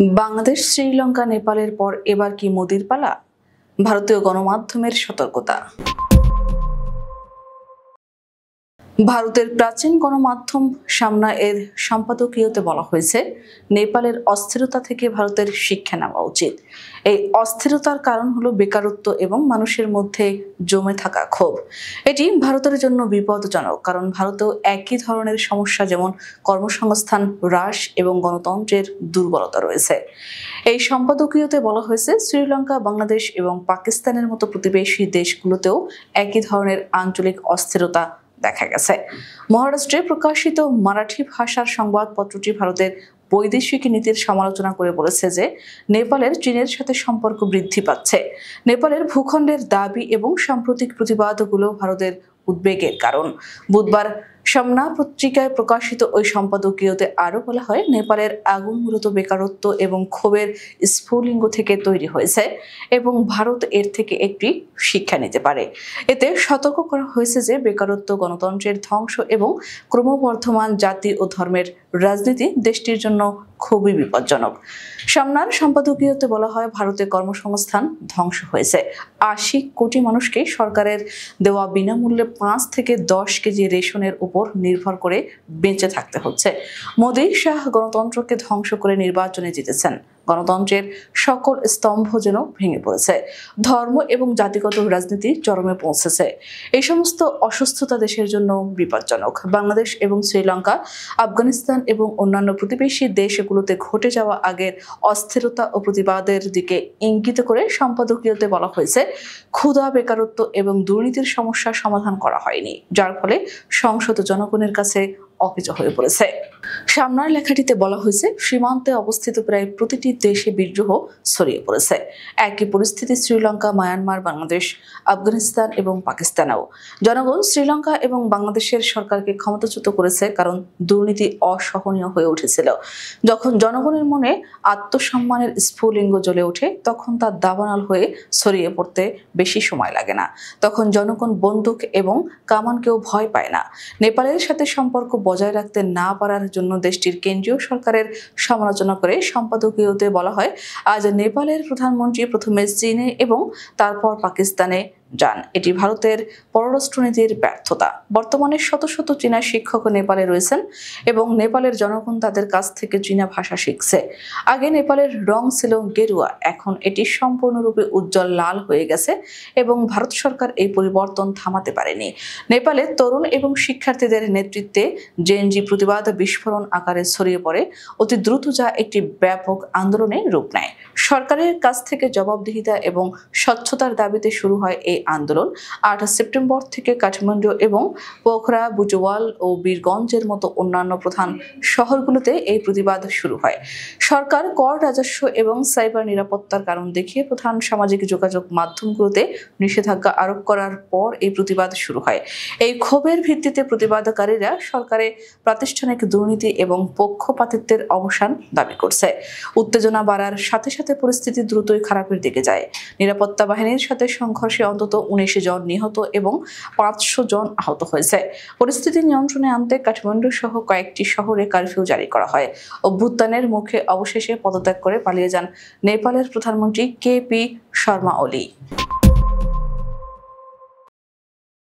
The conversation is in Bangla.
বাংলাদেশ, শ্রীলঙ্কা, নেপালের পর এবার কি মোদির পালা? ভারতীয় গণমাধ্যমের সতর্কতা। ভারতের প্রাচীন গণমাধ্যম সামনা এর সম্পাদকীয়তে বলা হয়েছে, নেপালের অস্থিরতা থেকে ভারতের শিক্ষা নেওয়া উচিত। এই অস্থিরতার কারণ হলো বেকারত্ব এবং মানুষের মধ্যে জমে থাকা ক্ষোভ। এটি ভারতের জন্য বিপদজনক, কারণ ভারতেও একই ধরনের সমস্যা, যেমন কর্মসংস্থান হ্রাস এবং গণতন্ত্রের দুর্বলতা রয়েছে। এই সম্পাদকীয়তে বলা হয়েছে, শ্রীলঙ্কা, বাংলাদেশ এবং পাকিস্তানের মতো প্রতিবেশী দেশগুলোতেও একই ধরনের আঞ্চলিক অস্থিরতা দেখা গেছে। মহারাষ্ট্রে প্রকাশিত মারাঠি ভাষার সংবাদপত্রটি ভারতের বৈদেশিক নীতির সমালোচনা করে বলেছে যে, নেপালের চীনের সাথে সম্পর্ক বৃদ্ধি পাচ্ছে। নেপালের ভূখণ্ডের দাবি এবং সাম্প্রতিক প্রতিবাদগুলো ভারতের উদ্বেগের কারণ। বুধবার সামনা পত্রিকায় প্রকাশিত ওই সম্পাদকীয়তে আরও বলা হয়, নেপালের আগুন মূলত বেকারত্ব এবং ক্ষোভের স্ফুলিঙ্গ থেকে তৈরি হয়েছে এবং ভারত এর থেকে একটি শিক্ষা নিতে পারে। এতে সতর্ক করা হয়েছে যে, বেকারত্ব, গণতন্ত্রের ধ্বংস এবং ক্রমবর্ধমান জাতি ও ধর্মের রাজনীতি দেশটির জন্য খুবই বিপজ্জনক। সামনার সম্পাদকীয়তে বলা হয়, ভারতে কর্মসংস্থান ধ্বংস হয়েছে। ৮০ কোটি মানুষকে সরকারের দেওয়া বিনামূল্যে ৫ থেকে ১০ কেজি রেশনের উপর নির্ভর করে বেঁচে থাকতে হচ্ছে। মোদি শাহ গণতন্ত্রকে ধ্বংস করে নির্বাচনে জিতেছেন। গণতন্ত্রের সকল স্তম্ভ যেন ভেঙে পড়েছে। ধর্ম এবং জাতিগত রাজনীতি চরমে পৌঁছেছে। এই সমস্ত অসুস্থতা দেশের জন্য বিপজ্জনক। বাংলাদেশ এবং শ্রীলঙ্কা, আফগানিস্তান এবং অন্যান্য প্রতিবেশী দেশগুলোতে ঘটে যাওয়া আগের অস্থিরতা ও প্রতিবাদের দিকে ইঙ্গিত করে সম্পাদকীয়তে বলা হয়েছে, ক্ষুধা, বেকারত্ব এবং দুর্নীতির সমস্যার সমাধান করা হয়নি, যার ফলে সংসদ জনগণের কাছে অকেজো হয়ে পড়েছে। সামনার লেখাটিতে বলা হয়েছে, সীমান্তে অবস্থিত প্রায় প্রতিটি দেশে বিদ্রোহ ছড়িয়ে পড়েছে। একই পরিস্থিতি শ্রীলঙ্কা, মায়ানমার, বাংলাদেশ, আফগানিস্তান এবং পাকিস্তানেও। জনগণ শ্রীলঙ্কা এবং বাংলাদেশের সরকারকে ক্ষমতাচ্যুত করেছে, কারণ দুর্নীতি অসহনীয় হয়ে উঠেছিল। যখন জনগণের মনে আত্মসম্মানের স্ফুলিঙ্গ জ্বলে ওঠে, তখন তা দাবানল হয়ে ছড়িয়ে পড়তে বেশি সময় লাগে না। তখন জনগণ বন্দুক এবং কামানকেও ভয় পায় না। নেপালের সাথে সম্পর্ক বজায় রাখতে না পারার জন্য দেশটির কেন্দ্রীয় সরকারের সমালোচনা করে সম্পাদকীয়তে বলা হয়, আজ নেপালের প্রধানমন্ত্রী প্রথমে চীনে এবং তারপর পাকিস্তানে যান। এটি ভারতের পররাষ্ট্রনীতির ব্যর্থতা। বর্তমানে শত শত চীনা শিক্ষক নেপালে রয়েছেন এবং নেপালের জনগণ তাদের কাছ থেকে চীনা ভাষা শিখছে। আগে নেপালের রং ছিল গেরুয়া, এখন এটি সম্পূর্ণরূপে উজ্জ্বল লাল হয়ে গেছে এবং ভারত সরকার এই পরিবর্তন থামাতে পারেনি। নেপালে তরুণ এবং শিক্ষার্থীদের নেতৃত্বে জেএনজি প্রতিবাদ বিস্ফোরণ আকারে ছড়িয়ে পড়ে অতি দ্রুত, যা একটি ব্যাপক আন্দোলনে রূপ নেয়। সরকারের কাছ থেকে জবাবদিহিতা এবং স্বচ্ছতার দাবিতে শুরু হয় এই আন্দোলন। ৮ সেপ্টেম্বর থেকে কাঠমান্ডু এবং পোখরা, বুজওয়াল ও বীরগঞ্জের মতো অন্যান্য প্রধান শহরগুলোতে এই প্রতিবাদ শুরু হয়। সরকার কর, রাজস্ব এবং সাইবার নিরাপত্তার কারণ দেখিয়ে প্রধান সামাজিক যোগাযোগ মাধ্যমগুলোতে নিষেধাজ্ঞা আরোপ করার পর এই প্রতিবাদ শুরু হয়। এই ক্ষোভের ভিত্তিতে প্রতিবাদকারীরা সরকারের প্রাতিষ্ঠানিক দুর্নীতি এবং পক্ষপাতিত্বের অবসান দাবি করছে। উত্তেজনা বাড়ার সাথে সাথে পরিস্থিতি দ্রুতই খারাপের দিকে যায়। নিরাপত্তা বাহিনীর সাথে সংঘর্ষে অন্তত ১৯ জন নিহত এবং ৫০০ জন আহত হয়েছে। পরিস্থিতি নিয়ন্ত্রণে আনতে কাঠমান্ডু সহ কয়েকটি শহরে কারফিউ জারি করা হয়। অভ্যুত্থানের মুখে অবশেষে পদত্যাগ করে পালিয়ে যান নেপালের প্রধানমন্ত্রী KP শর্মা ওলি।